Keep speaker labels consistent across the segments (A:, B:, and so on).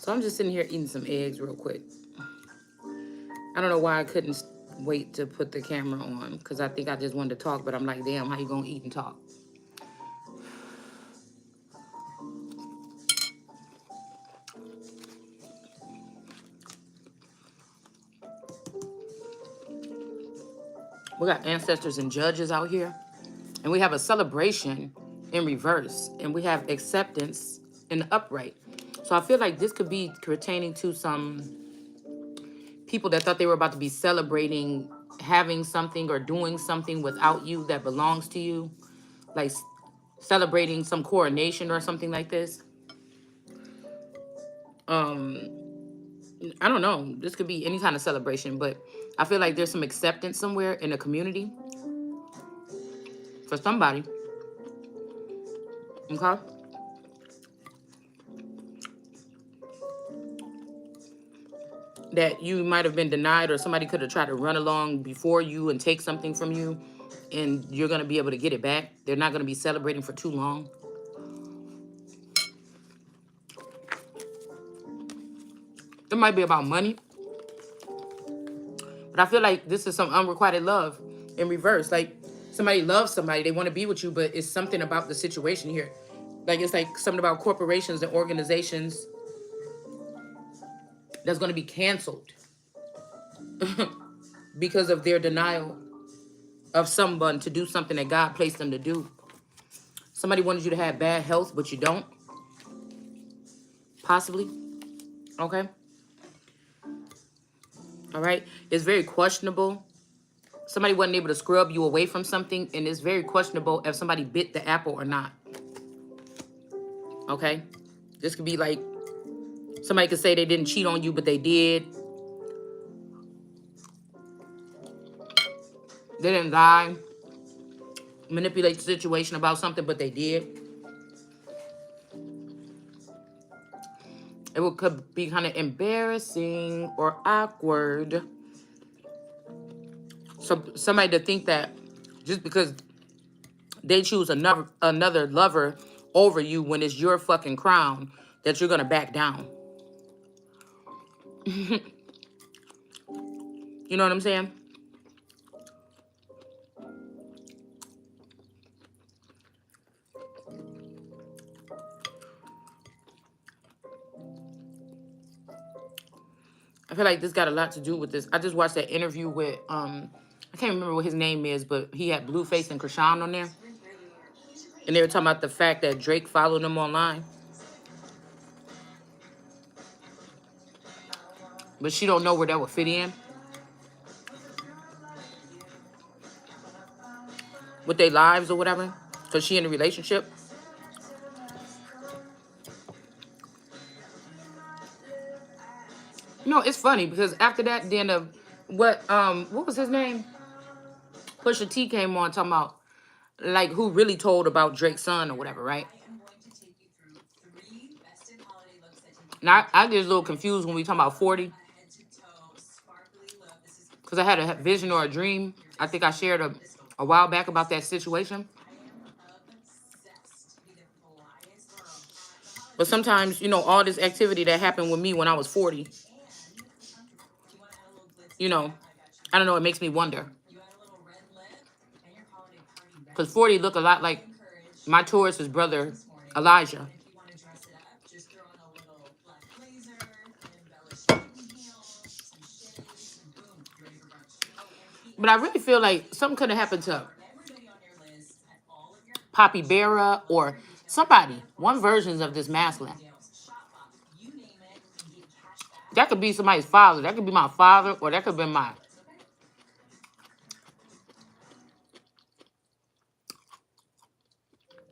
A: So I'm just sitting here eating some eggs real quick. I don't know why I couldn't wait to put the camera on because I think I just wanted to talk, but I'm like, damn, how you gonna eat and talk? We got ancestors and judges out here, and we have a celebration in reverse, and we have acceptance in the upright. So I feel like this could be pertaining to some people that thought they were about to be celebrating having something or doing something without you that belongs to you, like celebrating some coronation or something like this. Um, I don't know. This could be any kind of celebration, but I feel like there's some acceptance somewhere in the community for somebody. Okay. That you might have been denied, or somebody could have tried to run along before you and take something from you, and you're going to be able to get it back. They're not going to be celebrating for too long. It might be about money, but I feel like this is some unrequited love in reverse. Like somebody loves somebody, they want to be with you, but it's something about the situation here. Like it's like something about corporations and organizations that's going to be canceled because of their denial of someone to do something that God placed them to do. Somebody wanted you to have bad health, but you don't. Possibly. Okay. All right. It's very questionable. Somebody wasn't able to scrub you away from something, and it's very questionable if somebody bit the apple or not. Okay. This could be like somebody could say they didn't cheat on you, but they did. They didn't lie, manipulate the situation about something, but they did. Could be kind of embarrassing or awkward. So somebody to think that just because they choose another lover over you when it's your fucking crown, that you're gonna back down. You know what I'm saying? I feel like this got a lot to do with this. I just watched that interview with I can't remember what his name is, but he had Blueface and Krishan on there. And they were talking about the fact that Drake followed him online. But she don't know where that would fit in with their lives or whatever. Because she in a relationship. You know, it's funny because after that, then what was his name? Pusha T came on talking about like who really told about Drake's son or whatever, right? Now I get a little confused when we talk about 40 because I had a vision or a dream. I think I shared a while back about that situation. But sometimes, you know, all this activity that happened with me when I was 40, you know, I don't know, it makes me wonder. Because 40 look a lot like my Taurus's brother, Elijah. But I really feel like something could have happened to Poppy Berra or somebody, one version of this masculine. That could be somebody's father. That could be my father, or that could be my...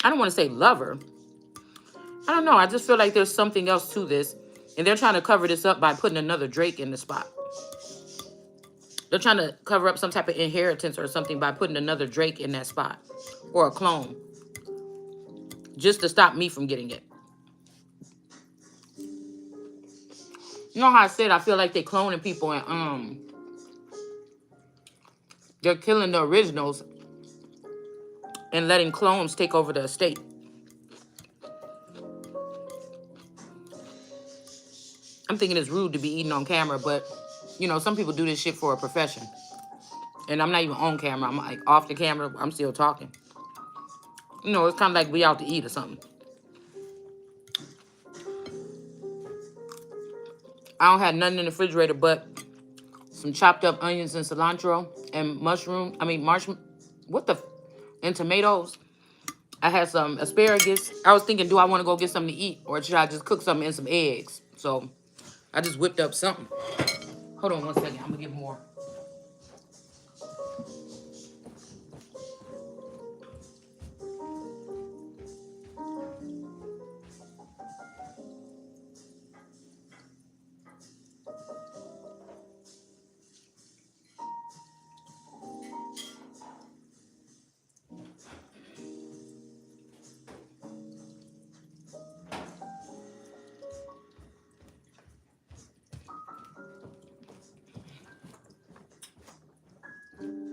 A: I don't want to say lover. I don't know. I just feel like there's something else to this. And they're trying to cover this up by putting another Drake in the spot. They're trying to cover up some type of inheritance or something by putting another Drake in that spot. Or a clone. Just to stop me from getting it. You know how I said I feel like they cloning people and they're killing the originals and letting clones take over the estate. I'm thinking it's rude to be eating on camera, but you know, some people do this shit for a profession. And I'm not even on camera. I'm like off the camera. I'm still talking. You know, it's kind of like we out to eat or something. I don't have nothing in the refrigerator but some chopped up onions and cilantro and mushroom. I mean, what the? And tomatoes. I had some asparagus. I was thinking, do I want to go get something to eat, or should I just cook something and some eggs? So I just whipped up something. Hold on one second. I'm gonna get more.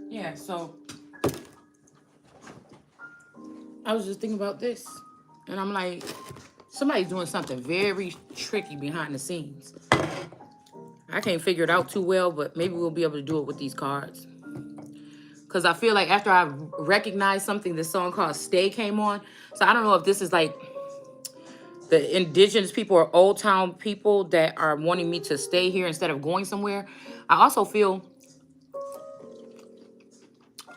A: Yeah, so I was just thinking about this, and I'm like, somebody's doing something very tricky behind the scenes. I can't figure it out too well, but maybe we'll be able to do it with these cards. Because I feel like after I recognized something, this song called Stay came on. So I don't know if this is like the indigenous people or old town people that are wanting me to stay here instead of going somewhere. I also feel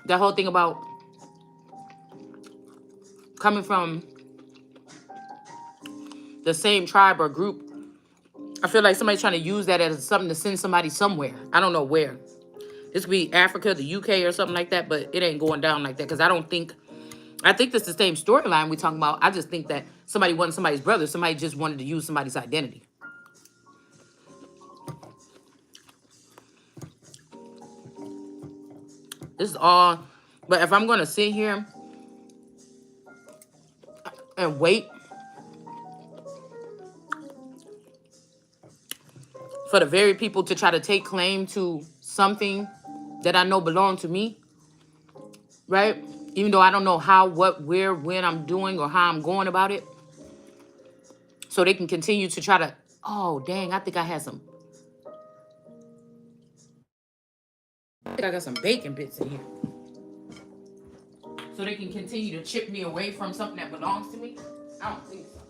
A: that whole thing about coming from the same tribe or group. I feel like somebody's trying to use that as something to send somebody somewhere. I don't know where. This could be Africa, the UK, or something like that, but it ain't going down like that because I think that's the same storyline we talking about. I just think that somebody wasn't somebody's brother. Somebody just wanted to use somebody's identity. This is all. But if I'm going to sit here and wait for the very people to try to take claim to something that I know belong to me, right? Even though I don't know how, what, where, when I'm doing or how I'm going about it. So they can continue to try to, oh, dang, I think I had some. I think I got some bacon bits in here. So they can continue to chip me away from something that belongs to me? I don't think so.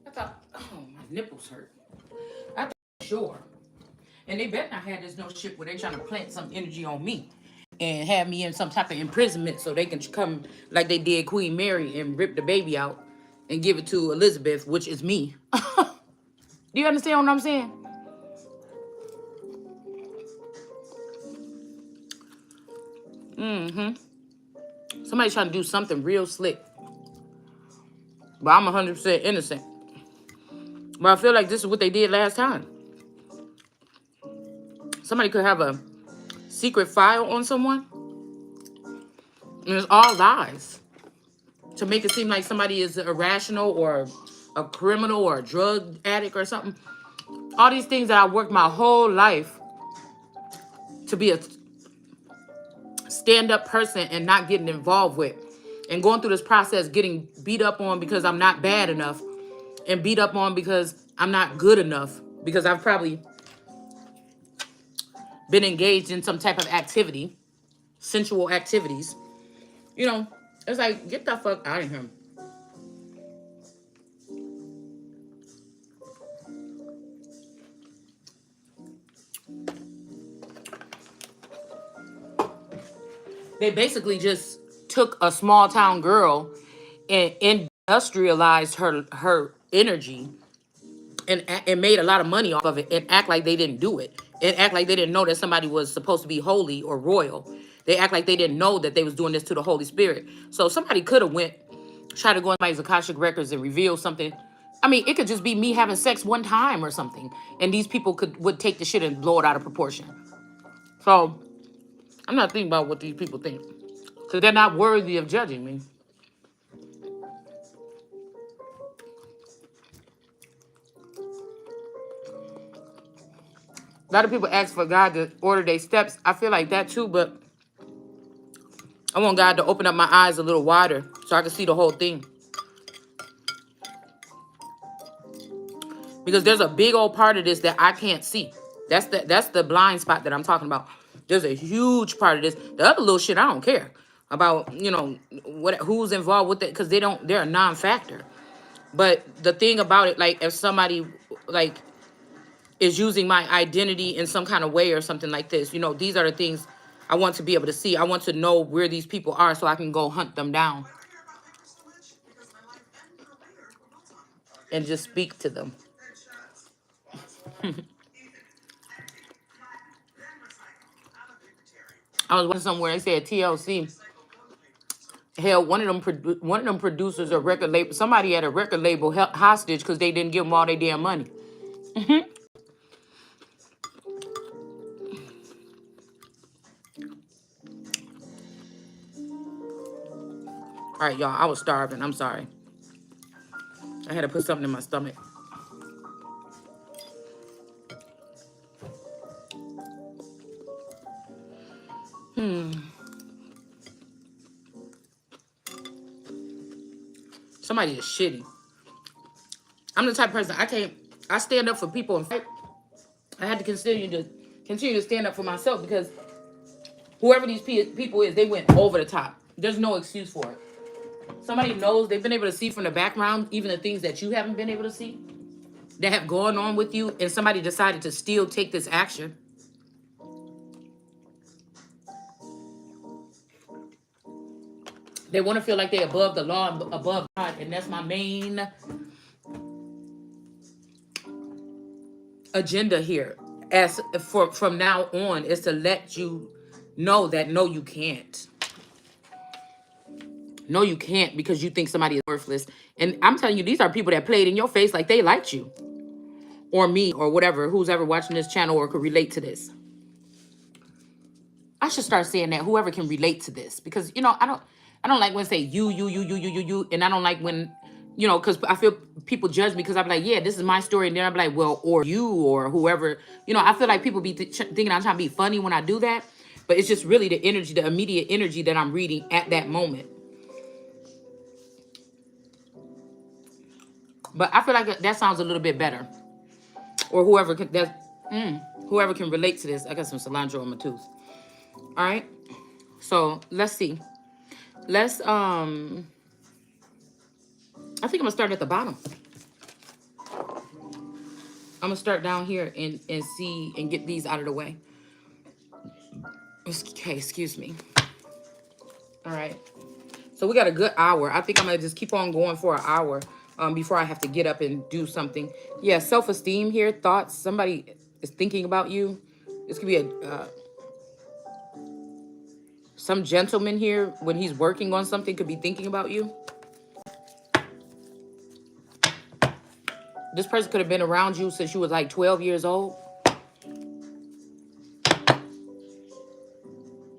A: I thought, oh, my nipples hurt. I thought, sure. And they better not have this no shit where they trying to plant some energy on me and have me in some type of imprisonment so they can come like they did Queen Mary and rip the baby out and give it to Elizabeth, which is me. Do you understand what I'm saying? Somebody's trying to do something real slick. But I'm 100% innocent. But I feel like this is what they did last time. Somebody could have a secret file on someone. And it's all lies. To make it seem like somebody is irrational or a criminal or a drug addict or something. All these things that I worked my whole life to be a stand-up person and not getting involved with. And going through this process, getting beat up on because I'm not bad enough. And beat up on because I'm not good enough. Because I've probably been engaged in some type of activity. Sensual activities. You know, it's like, get the fuck out of here. They basically just took a small town girl and industrialized her energy and made a lot of money off of it and act like they didn't do it and act like they didn't know that somebody was supposed to be holy or royal. They act like they didn't know that they was doing this to the Holy Spirit. So somebody could have went, tried to go in somebody's Akashic records and reveal something I mean, it could just be me having sex one time or something, and these people would take the shit and blow it out of proportion. So I'm not thinking about what these people think, because they're not worthy of judging me. A lot of people ask for God to order their steps. I feel like that too, but I want God to open up my eyes a little wider so I can see the whole thing. Because there's a big old part of this that I can't see. That's the blind spot that I'm talking about. There's a huge part of this. The other little shit I don't care about, who's involved with it, because they're a non-factor. But the thing about it, like if somebody like is using my identity in some kind of way or something like this, these are the things I want to be able to see. I want to know where these people are so I can go hunt them down and just speak to them. I was watching somewhere they said TLC held one of them producers or record label, somebody at a record label held hostage because they didn't give them all their damn money. All right, y'all, I was starving. I'm sorry. I had to put something in my stomach. Somebody is shitty. I'm the type of person, I stand up for people and fight. I had to continue to stand up for myself, because whoever these people is, they went over the top. There's no excuse for it. Somebody knows, they've been able to see from the background, even the things that you haven't been able to see, that have gone on with you, and somebody decided to still take this action. They want to feel like they're above the law and above God, and that's my main agenda here. From now on, is to let you know that no, you can't. No, you can't, because you think somebody is worthless. And I'm telling you, these are people that played in your face like they liked you, or me, or whatever, who's ever watching this channel or could relate to this. I should start saying that, whoever can relate to this, because I don't like when say you, and I don't like when, because I feel people judge me, because I'm like, yeah, this is my story, and then I'm like, well, or you, or whoever, I feel like people be thinking I'm trying to be funny when I do that, but it's just really the energy, the immediate energy that I'm reading at that moment. But I feel like that sounds a little bit better, or whoever can relate to this. I got some cilantro in my tooth. All right, so let's see. Let's I think I'm gonna start at the bottom. I'm gonna start down here and see and get these out of the way. Okay, excuse me. All right, so we got a good hour. I think I'm gonna just keep on going for an hour before I have to get up and do something. Yeah, self-esteem here, thoughts. Somebody is thinking about you. This could be some gentleman here, when he's working on something, could be thinking about you. This person could have been around you since you was like 12 years old.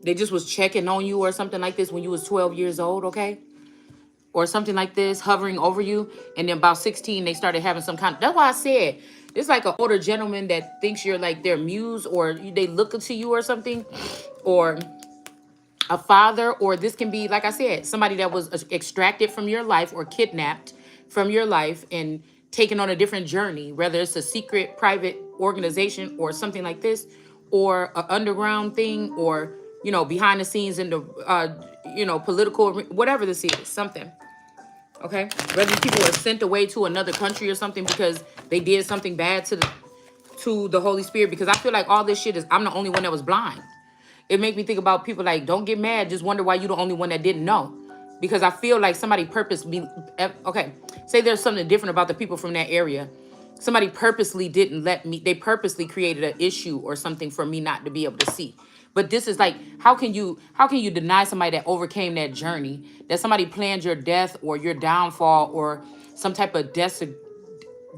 A: They just was checking on you or something like this when you was 12 years old, okay? Or something like this, hovering over you. And then about 16, they started having some kind of... That's why I said, it's like an older gentleman that thinks you're like their muse, or they look to you or something. Or a father, or this can be, like I said, somebody that was extracted from your life or kidnapped from your life and taken on a different journey, whether it's a secret private organization or something like this, or an underground thing, or behind the scenes in the political, whatever this is, something. Okay, whether these people are sent away to another country or something because they did something bad to the Holy Spirit, because I feel like all this shit is, I'm the only one that was blind. It make me think about people like, don't get mad, just wonder why you the only one that didn't know. Because I feel like somebody purposely, okay, say there's something different about the people from that area. Somebody purposely didn't let me, they purposely created an issue or something for me not to be able to see. But this is like, how can you deny somebody that overcame that journey, that somebody planned your death or your downfall or some type of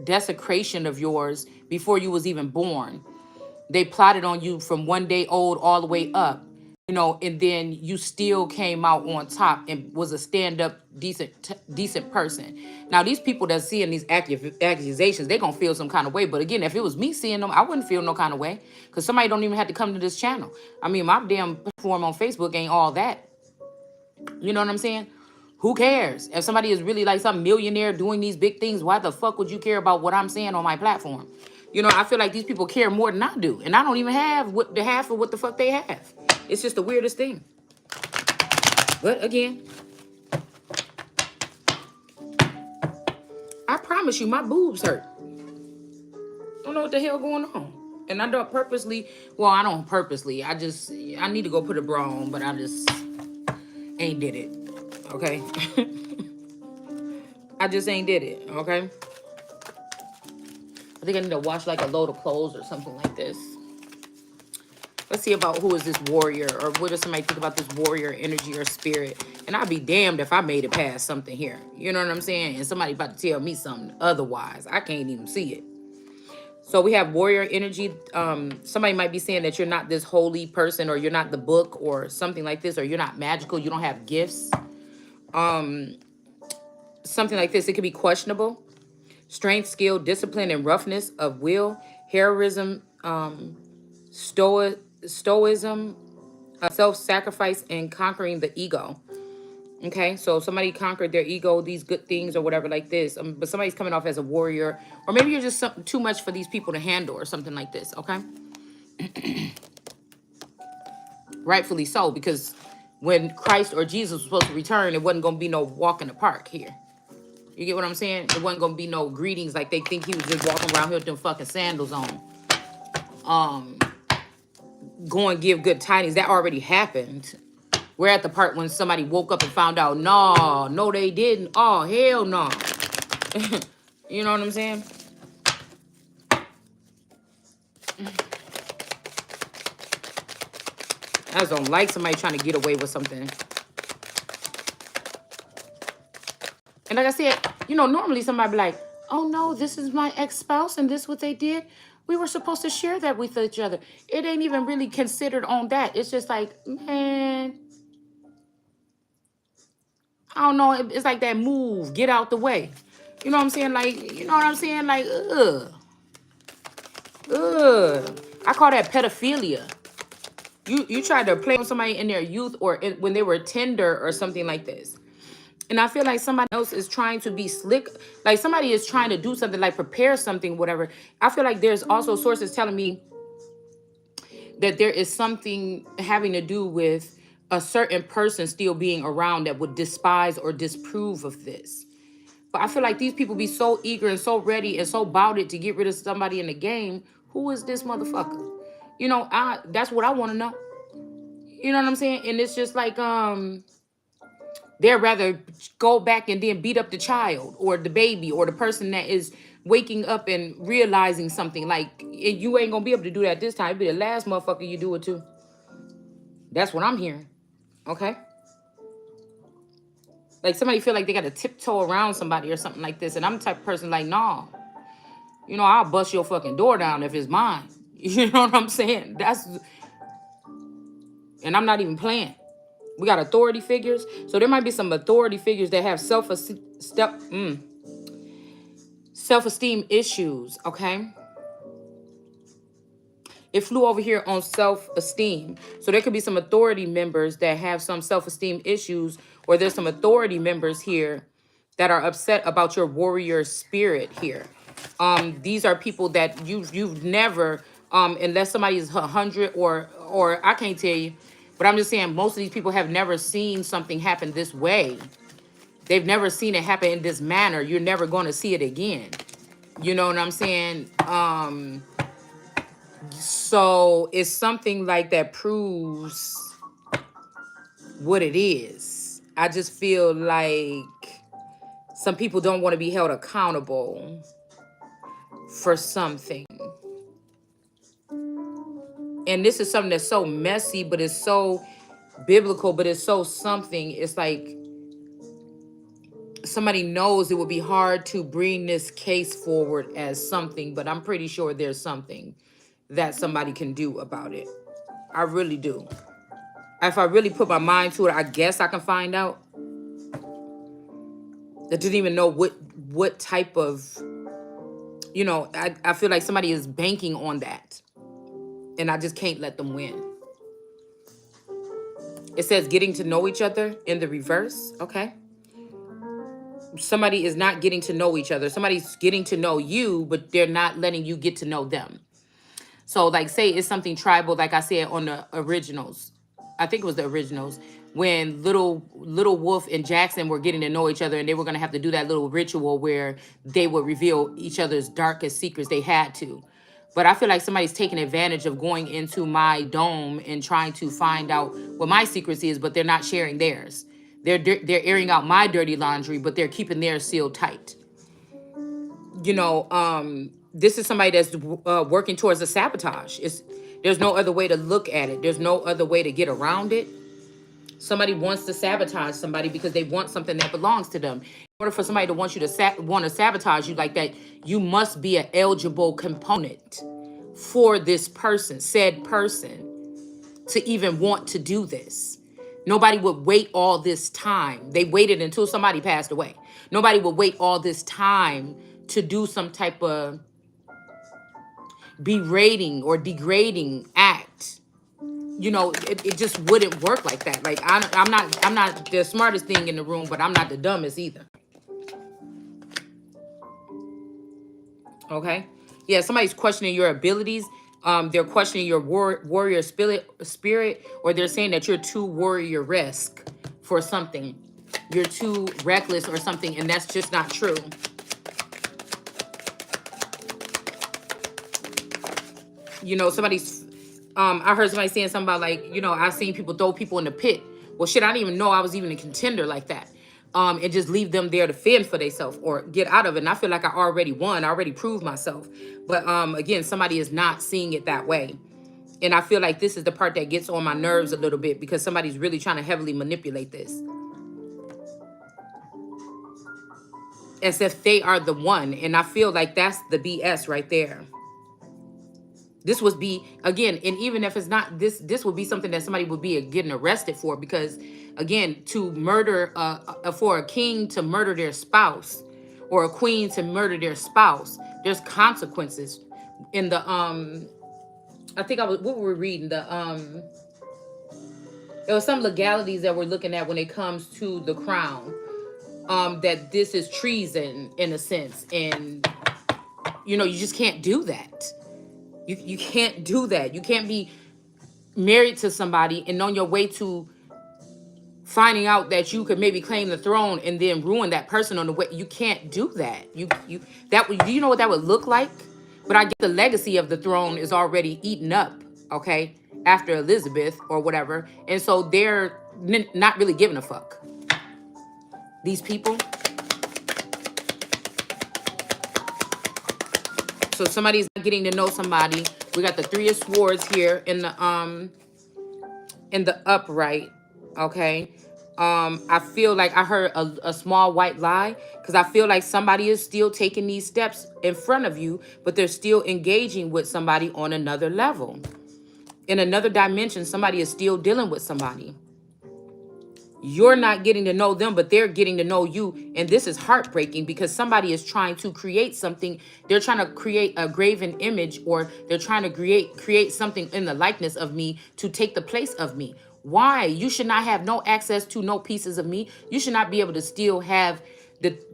A: desecration of yours before you was even born. They plotted on you from 1 day old all the way up, and then you still came out on top and was a stand-up decent person. Now these people that seeing these accusations, they gonna feel some kind of way. But again, if it was me seeing them, I wouldn't feel no kind of way, because somebody don't even have to come to this channel. I mean, my damn platform on Facebook ain't all that. You know what I'm saying? Who cares? If somebody is really like some millionaire doing these big things, why the fuck would you care about what I'm saying on my platform? I feel like these people care more than I do. And I don't even have what the half of what the fuck they have. It's just the weirdest thing. But again, I promise you, my boobs hurt. I don't know what the hell going on. And I don't purposely, well, I don't purposely. I need to go put a bra on, but I just ain't did it. Okay? I just ain't did it, okay? I think I need to wash like a load of clothes or something like this. Let's see about who is this warrior, or what does somebody think about this warrior energy or spirit. And I'd be damned if I made it past something here. You know what I'm saying? And somebody about to tell me something otherwise. I can't even see it. So we have warrior energy. Somebody might be saying that you're not this holy person, or you're not the book, or something like this, or you're not magical. You don't have gifts. Something like this. It could be questionable. Strength, skill, discipline, and roughness of will. Heroism, stoicism, self-sacrifice, and conquering the ego. Okay, so somebody conquered their ego, these good things or whatever like this. But somebody's coming off as a warrior, or maybe you're just too much for these people to handle, or something like this. Okay, rightfully so, because when Christ or Jesus was supposed to return, it wasn't going to be no walk in the park here. You get what I'm saying? It wasn't going to be no greetings like they think he was just walking around here with them fucking sandals on. Go and give good tidings. That already happened. We're at the part when somebody woke up and found out, no, they didn't. Oh, hell no. You know what I'm saying? I just don't like somebody trying to get away with something. And like I said, normally somebody be like, oh no, this is my ex-spouse and this is what they did. We were supposed to share that with each other. It ain't even really considered on that. It's just like, man, I don't know. It's like that move, get out the way. You know what I'm saying? Like, you know what I'm saying? Like, ugh. I call that pedophilia. You tried to play on somebody in their youth, or when they were tender or something like this. And I feel like somebody else is trying to be slick. Like somebody is trying to do something, like prepare something, whatever. I feel like there's also sources telling me that there is something having to do with a certain person still being around that would despise or disapprove of this. But I feel like these people be so eager and so ready and so about it to get rid of somebody in the game. Who is this motherfucker? That's what I want to know. You know what I'm saying? And it's just like, they'd rather go back and then beat up the child or the baby or the person that is waking up and realizing something. Like, you ain't gonna be able to do that this time. It'll be the last motherfucker you do it to. That's what I'm hearing. Okay? Like somebody feel like they got to tiptoe around somebody or something like this. And I'm the type of person like, nah. I'll bust your fucking door down if it's mine. You know what I'm saying? And I'm not even playing. We got authority figures. So there might be some authority figures that have self-esteem issues, okay? It flew over here on self-esteem. So there could be some authority members that have some self-esteem issues, or there's some authority members here that are upset about your warrior spirit here. These are people that you've never, unless somebody is 100 or I can't tell you, but I'm just saying most of these people have never seen something happen this way. They've never seen it happen in this manner. You're never going to see it again. You know what I'm saying? So it's something like that proves what it is. I just feel like some people don't want to be held accountable for something. And this is something that's so messy, but it's so biblical, but it's so something. It's like somebody knows it would be hard to bring this case forward as something, but I'm pretty sure there's something that somebody can do about it. I really do. If I really put my mind to it, I guess I can find out. I didn't even know what type of, I feel like somebody is banking on that. And I just can't let them win. It says getting to know each other in the reverse. Okay. Somebody is not getting to know each other. Somebody's getting to know you, but they're not letting you get to know them. So like say it's something tribal, like I said on the originals. I think it was the originals, when little Wolf and Jackson were getting to know each other, and they were going to have to do that little ritual where they would reveal each other's darkest secrets. They had to. But I feel like somebody's taking advantage of going into my dome and trying to find out what my secrets is, but they're not sharing theirs. They're airing out my dirty laundry, but they're keeping theirs sealed tight. This is somebody that's working towards a sabotage. There's no other way to look at it. There's no other way to get around it. Somebody wants to sabotage somebody because they want something that belongs to them. In order for somebody to want you to want to sabotage you like that, you must be an eligible component for this person, said person, to even want to do this. Nobody would wait all this time. They waited until somebody passed away. Nobody would wait all this time to do some type of berating or degrading act. It just wouldn't work like that. Like I'm not the smartest thing in the room, but I'm not the dumbest either. Okay. Yeah, somebody's questioning your abilities. They're questioning your warrior spirit, or they're saying that you're too warrior-esque for something. You're too reckless or something, and that's just not true. Somebody's I heard somebody saying something about like, I've seen people throw people in the pit. Well, shit, I didn't even know I was even a contender like that. And just leave them there to fend for themselves or get out of it. And I feel like I already won. I already proved myself. But again, somebody is not seeing it that way. And I feel like this is the part that gets on my nerves a little bit, because somebody's really trying to heavily manipulate this. As if they are the one. And I feel like that's the BS right there. This would be, again, and even if it's not, this would be something that somebody would be getting arrested for, because, again, to murder, for a king to murder their spouse, or a queen to murder their spouse, there's consequences. In the, I think what were we reading? There was some legalities that we're looking at when it comes to the crown, that this is treason in a sense. And, you just can't do that. You can't do that. You can't be married to somebody and on your way to finding out that you could maybe claim the throne and then ruin that person on the way. You can't do that. Do you know what that would look like? But I get the legacy of the throne is already eaten up, okay, after Elizabeth or whatever. And so they're not really giving a fuck. These people. So somebody's getting to know somebody. We got the Three of Swords here in the upright. Okay. I feel like I heard a small white lie, because I feel like somebody is still taking these steps in front of you, but they're still engaging with somebody on another level. In another dimension, somebody is still dealing with somebody. You're not getting to know them, but they're getting to know you. And this is heartbreaking, because somebody is trying to create something. They're trying to create a graven image, or they're trying to create something in the likeness of me to take the place of me. Why? You should not have no access to no pieces of me. You should not be able to still have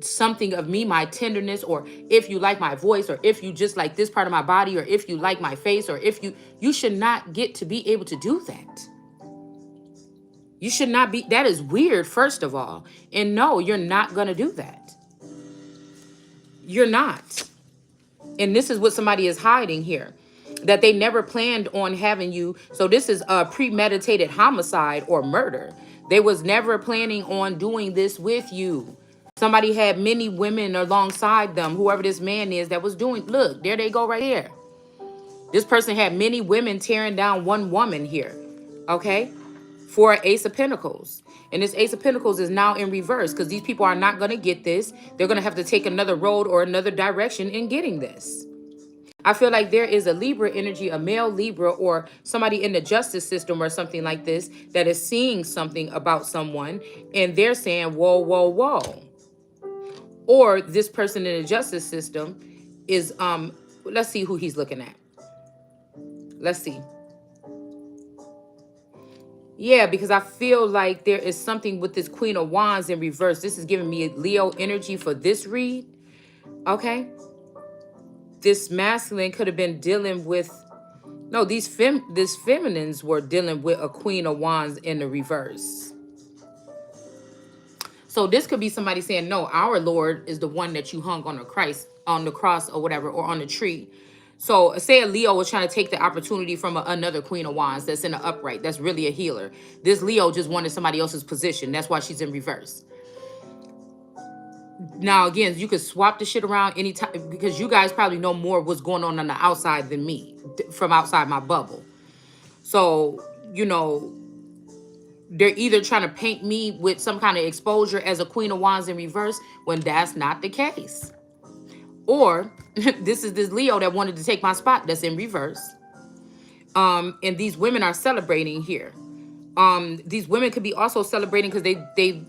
A: something of me, my tenderness, or if you like my voice, or if you just like this part of my body, or if you like my face, or if you should not get to be able to do that. You should not be. That is weird, first of all. And no, you're not going to do that. You're not. And this is what somebody is hiding here, that they never planned on having you. So this is a premeditated homicide or murder. They was never planning on doing this with you. Somebody had many women alongside them, whoever this man is that was doing. Look, there they go right there. This person had many women tearing down one woman here. Okay. for Ace of Pentacles. And this Ace of Pentacles is now in reverse because these people are not going to get this. They're going to have to take another road or another direction in getting this. I feel like there is a Libra energy, a male Libra, or somebody in the justice system or something like this that is seeing something about someone and they're saying, whoa, whoa, whoa. Or this person in the justice system is, let's see who he's looking at. Let's see. Yeah, because I feel like there is something with this Queen of Wands in reverse. This is giving me Leo energy for this read. Okay. This masculine could have been dealing with, no, this feminines were dealing with a Queen of Wands in the reverse. So this could be somebody saying, no, our Lord is the one that you hung on the Christ, on the cross or whatever, or on the tree. So say a Leo was trying to take the opportunity from another Queen of Wands that's in the upright. That's really a healer. This Leo just wanted somebody else's position. That's why she's in reverse. Now, again, you could swap the shit around anytime because you guys probably know more what's going on the outside than me from outside my bubble. So, you know, they're either trying to paint me with some kind of exposure as a Queen of Wands in reverse when that's not the case. Or this is this Leo that wanted to take my spot that's in reverse. And these women are celebrating here. These women could be also celebrating because they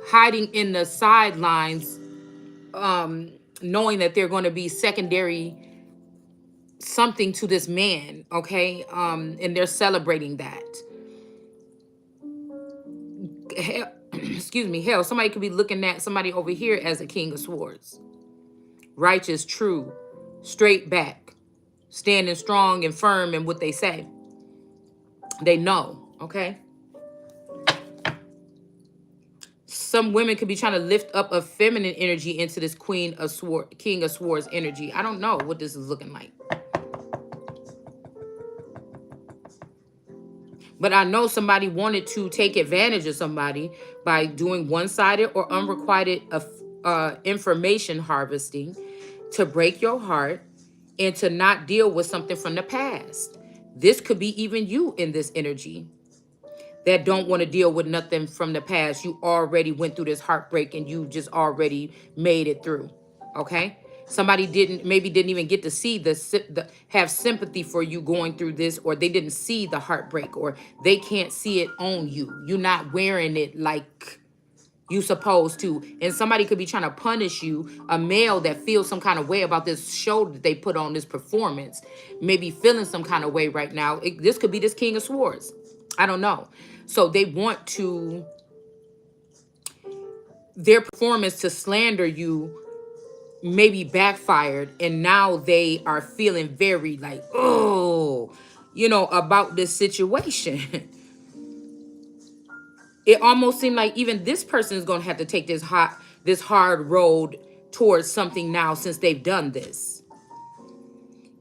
A: hiding in the sidelines, knowing that they're going to be secondary something to this man, okay? And they're celebrating that. Hell, excuse me, hell, somebody could be looking at somebody over here as a King of Swords. Righteous, true, straight back, standing strong and firm in what they say. They know, okay? Some women could be trying to lift up a feminine energy into this King of Swords energy. I don't know what this is looking like. But I know somebody wanted to take advantage of somebody by doing one-sided or unrequited information harvesting to break your heart and to not deal with something from the past. This could be even you in this energy that don't want to deal with nothing from the past. You already went through this heartbreak and you just already made it through. Okay? Somebody didn't even get to see the have sympathy for you going through this, or they didn't see the heartbreak, or they can't see it on you. You're not wearing it like you supposed to. And somebody could be trying to punish you, a male that feels some kind of way about this show that they put on, this performance, maybe feeling some kind of way right now. This could be this King of Swords. I don't know. So they want to, their performance to slander you maybe backfired, and now they are feeling very like, oh, you know, about this situation. It almost seemed like even this person is going to have to take this hard road towards something now since they've done this.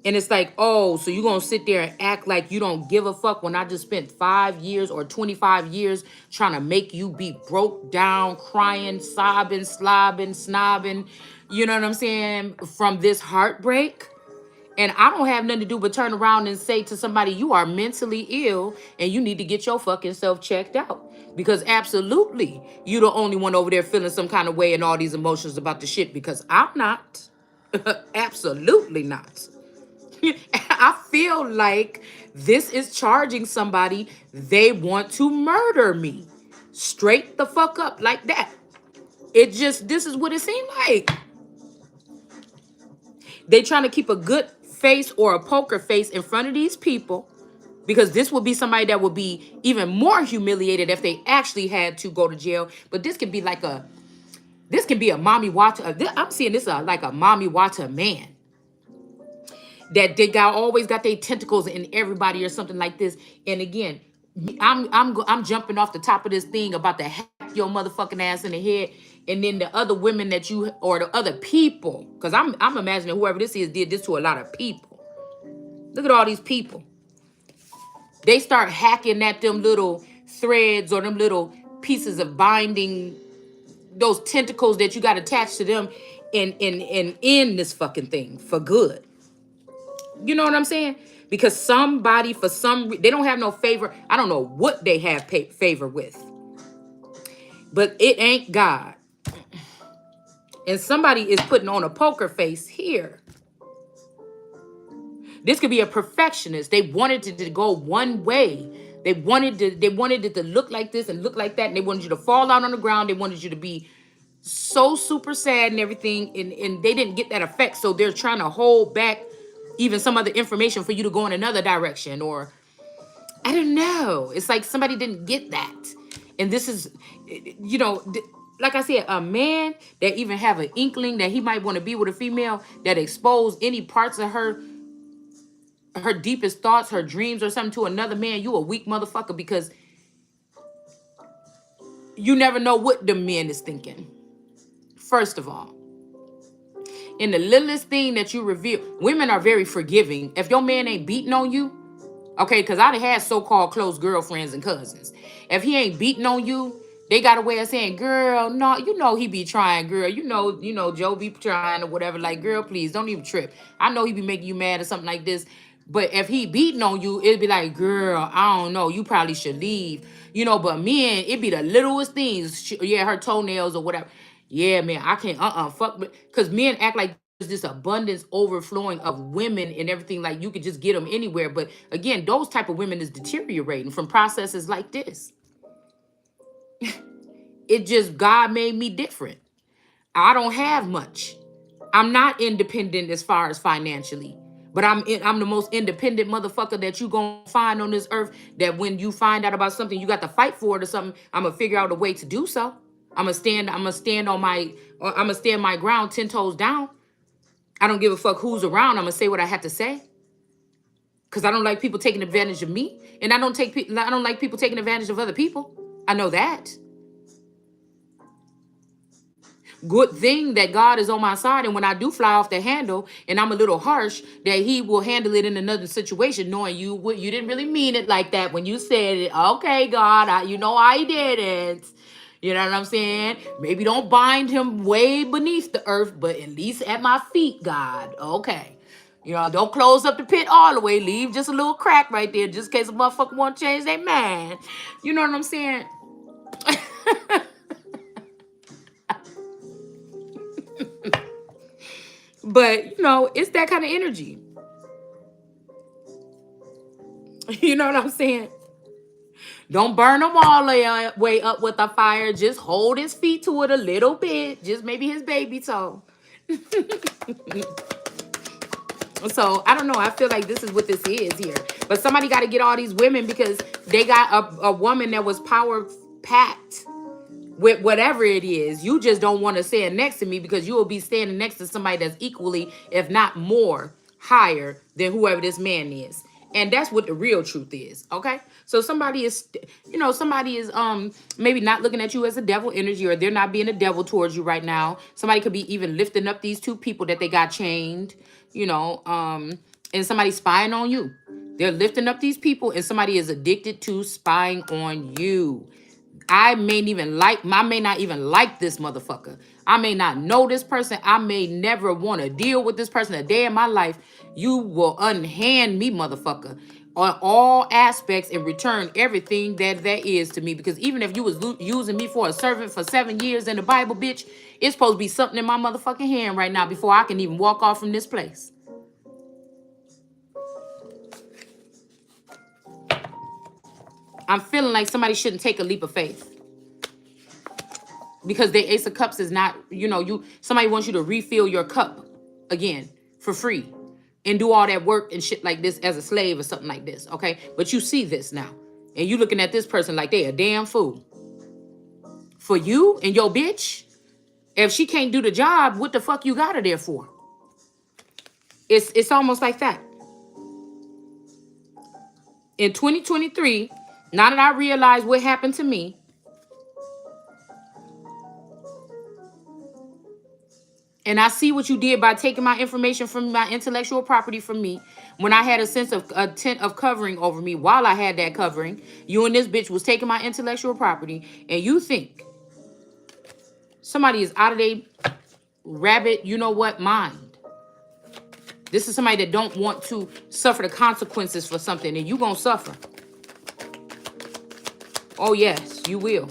A: And it's like, oh, so you're going to sit there and act like you don't give a fuck when I just spent 5 years or 25 years trying to make you be broke down, crying, sobbing, slobbing, snobbing, you know what I'm saying, from this heartbreak. And I don't have nothing to do but turn around and say to somebody, you are mentally ill and you need to get your fucking self checked out. Because absolutely, you the only one over there feeling some kind of way and all these emotions about the shit, because I'm not. Absolutely not. I feel like this is charging somebody they want to murder me. Straight the fuck up like that. This is what it seemed like. They trying to keep a good face or a poker face in front of these people, because this would be somebody that would be even more humiliated if they actually had to go to jail. But this can be a mommy water. I'm seeing this like a mommy water man. That they always got their tentacles in everybody or something like this. And again, I'm jumping off the top of this thing about to hack your motherfucking ass in the head, and then the other women that you, or the other people, because I'm imagining whoever this is did this to a lot of people. Look at all these people. They start hacking at them little threads or them little pieces of binding, those tentacles that you got attached to them, and in this fucking thing for good. You know what I'm saying? Because somebody, for they don't have no favor. I don't know what they have favor with, but it ain't God. And somebody is putting on a poker face here. This could be a perfectionist. They wanted it to go one way. They wanted it to look like this and look like that. And they wanted you to fall out on the ground. They wanted you to be so super sad and everything. And they didn't get that effect. So they're trying to hold back even some other information for you to go in another direction. Or I don't know. It's like somebody didn't get that. And this is, like I said, a man that even have an inkling that he might want to be with a female that expose any parts of her deepest thoughts, her dreams or something to another man, you a weak motherfucker, because you never know what the man is thinking. First of all, in the littlest thing that you reveal, women are very forgiving. If your man ain't beating on you, okay, because I done had so-called close girlfriends and cousins. If he ain't beating on you, they got a way of saying, girl, no, he be trying, girl. Joe be trying or whatever. Like, girl, please, don't even trip. I know he be making you mad or something like this. But if he beating on you, it'd be like, girl, I don't know. You probably should leave. But men, it be the littlest things. Yeah, her toenails or whatever. Yeah, man, I can't, fuck. Because men act like there's this abundance overflowing of women and everything. Like, you could just get them anywhere. But again, those type of women is deteriorating from processes like this. It just, God made me different. I don't have much. I'm not independent as far as financially. But I'm the most independent motherfucker that you gonna find on this earth, that when you find out about something, you got to fight for it or something, I'm gonna figure out a way to do so. I'm gonna stand my ground 10 toes down. I don't give a fuck who's around. I'm gonna say what I have to say. Cause I don't like people taking advantage of me. And I don't like people taking advantage of other people. I know that. Good thing that God is on my side, and when I do fly off the handle and I'm a little harsh, that he will handle it in another situation, knowing you didn't really mean it like that when you said it. Okay, God, I didn't. You know what I'm saying? Maybe don't bind him way beneath the earth, but at least at my feet, God. Okay. Don't close up the pit all the way. Leave just a little crack right there, just in case a motherfucker want to change their mind. You know what I'm saying? But, it's that kind of energy. You know what I'm saying? Don't burn them all the way up with the fire. Just hold his feet to it a little bit. Just maybe his baby toe. So, I don't know. I feel like this is what this is here. But somebody got to get all these women, because they got a woman that was power packed with whatever it is. You just don't want to stand next to me, because you will be standing next to somebody that's equally, if not more, higher than whoever this man is. And that's what the real truth is. Okay. So somebody is maybe not looking at you as a devil energy, or they're not being a devil towards you right now. Somebody could be even lifting up these two people that they got chained, and somebody spying on you. They're lifting up these people, and somebody is addicted to spying on you. I may not even like this motherfucker. I may not know this person. I may never want to deal with this person a day in my life. You will unhand me, motherfucker, on all aspects, and return everything that is to me. Because even if you was using me for a servant for 7 years in the Bible, bitch, it's supposed to be something in my motherfucking hand right now before I can even walk off from this place. I'm feeling like somebody shouldn't take a leap of faith. Because the Ace of Cups is not, somebody wants you to refill your cup again for free and do all that work and shit like this as a slave or something like this, okay? But you see this now, and you looking at this person like they a damn fool. For you and your bitch, if she can't do the job, what the fuck you got her there for? It's almost like that. In 2023, now that I realize what happened to me, and I see what you did by taking my information from my intellectual property from me, when I had a tent of covering over me, while I had that covering, you and this bitch was taking my intellectual property, and you think somebody is out of their rabbit, mind. This is somebody that don't want to suffer the consequences for something, and you gonna suffer. Oh, yes, you will.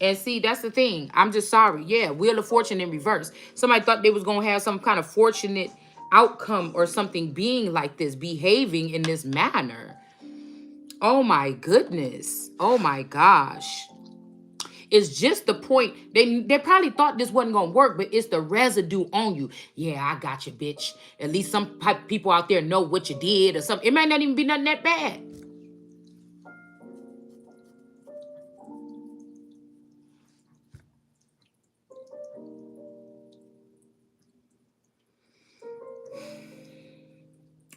A: And see, that's the thing. I'm just sorry. Yeah, Wheel of Fortune in reverse. Somebody thought they was going to have some kind of fortunate outcome or something being like this, behaving in this manner. Oh, my goodness. Oh, my gosh. It's just the point. They probably thought this wasn't going to work, but it's the residue on you. Yeah, I got you, bitch. At least some people out there know what you did or something. It might not even be nothing that bad.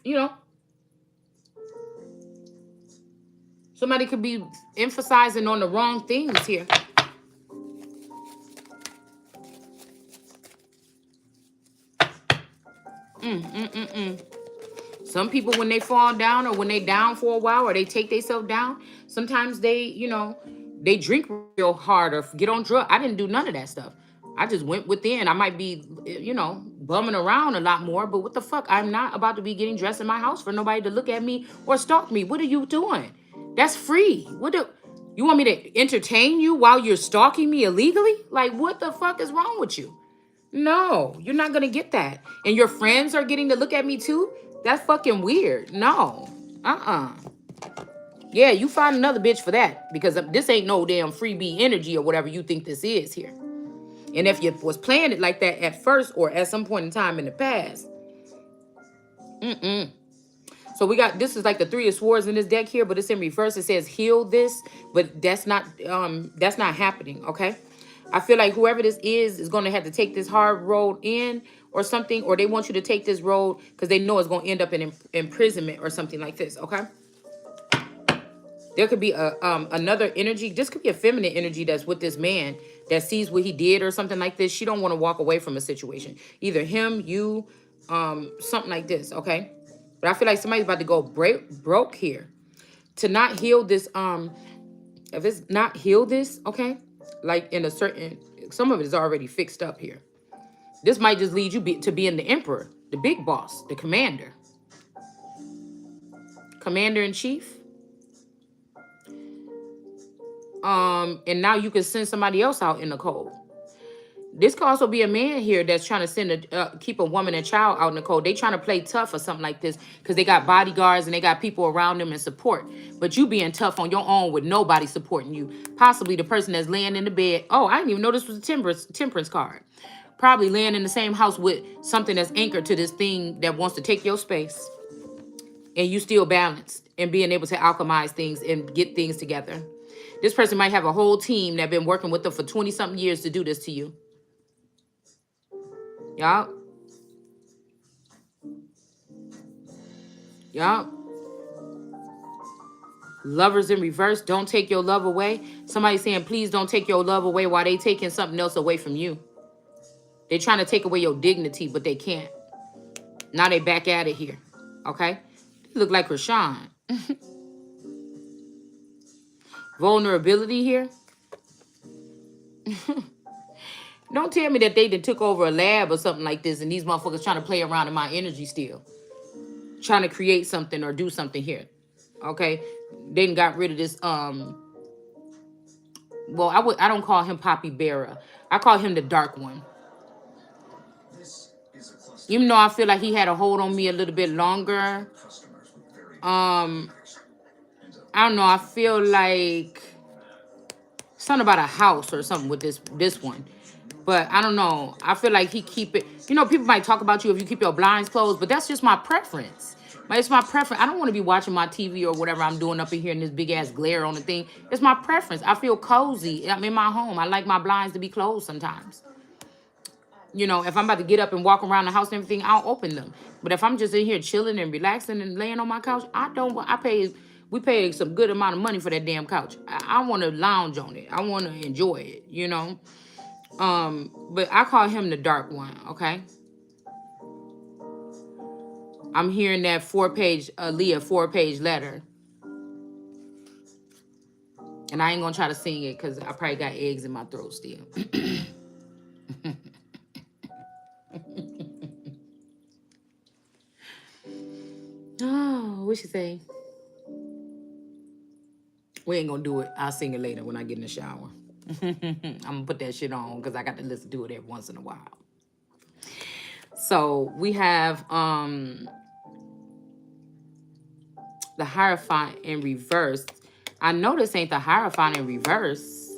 A: You know, somebody could be emphasizing on the wrong things here. Some people, when they fall down or when they down for a while or they take themselves down, sometimes they, they drink real hard or get on drugs. I didn't do none of that stuff. I just went within. I might be, bumming around a lot more, but what the fuck? I'm not about to be getting dressed in my house for nobody to look at me or stalk me. What are you doing? That's free. You want me to entertain you while you're stalking me illegally? Like, what the fuck is wrong with you? No, you're not gonna get that. And your friends are getting to look at me too? That's fucking weird. No. Yeah, you find another bitch for that. Because this ain't no damn freebie energy or whatever you think this is here. And if you was playing it like that at first or at some point in time in the past. So we got, this is like the Three of Swords in this deck here, but it's in reverse. It says heal this, but that's not happening, okay? I feel like whoever this is going to have to take this hard road in or something, or they want you to take this road because they know it's going to end up in imprisonment or something like this, okay? There could be another energy. This could be a feminine energy that's with this man that sees what he did or something like this. She don't want to walk away from a situation. Either him, you, something like this, okay? But I feel like somebody's about to go broke here. To not heal this, if it's not heal this, okay? Like in a certain, some of it is already fixed up here. This might just lead you to being the emperor, the big boss, the commander. Commander-in-chief. And now you can send somebody else out in the cold. This could also be a man here that's trying to keep a woman and child out in the cold. They trying to play tough or something like this because they got bodyguards and they got people around them and support. But you being tough on your own with nobody supporting you. Possibly the person that's laying in the bed. Oh, I didn't even know this was a temperance card. Probably laying in the same house with something that's anchored to this thing that wants to take your space. And you still balanced and being able to alchemize things and get things together. This person might have a whole team that been working with them for 20-something years to do this to you. Yup. Yup. Lovers in reverse. Don't take your love away. Somebody saying, please don't take your love away while they taking something else away from you. They're trying to take away your dignity, but they can't. Now they back at it here. Okay? You look like Rashawn. Vulnerability here. Don't tell me that they done took over a lab or something like this and these motherfuckers trying to play around in my energy still. Trying to create something or do something here. Okay? They done got rid of this, well, I don't call him Poppy Bearer. I call him the dark one. Even though I feel like he had a hold on me a little bit longer. I don't know. I feel like something about a house or something with this one. But I don't know. I feel like he keep it. You know, people might talk about you if you keep your blinds closed, but that's just my preference. It's my preference. I don't want to be watching my TV or whatever I'm doing up in here in this big ass glare on the thing. It's my preference. I feel cozy. I'm in my home. I like my blinds to be closed sometimes. You know, if I'm about to get up and walk around the house and everything, I'll open them. But if I'm just in here chilling and relaxing and laying on my couch, we pay some good amount of money for that damn couch. I want to lounge on it. I want to enjoy it, you know. But I call him the dark one, okay? I'm hearing that 4-page, Leah 4-page letter. And I ain't gonna try to sing it because I probably got eggs in my throat still. What she say? We ain't gonna do it. I'll sing it later when I get in the shower. I'm gonna put that shit on because I got to listen to it every once in a while. So we have the Hierophant in reverse. I know this ain't the Hierophant in reverse.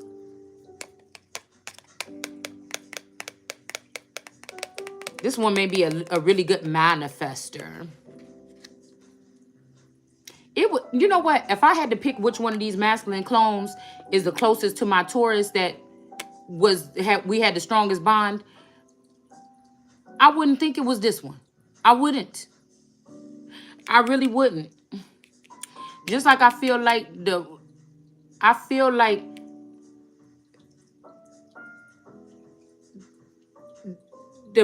A: This one may be a really good manifester. It would, you know what? If I had to pick which one of these masculine clones is the closest to my Taurus that we had the strongest bond, I wouldn't think it was this one. I wouldn't. I really wouldn't. Just like I feel like the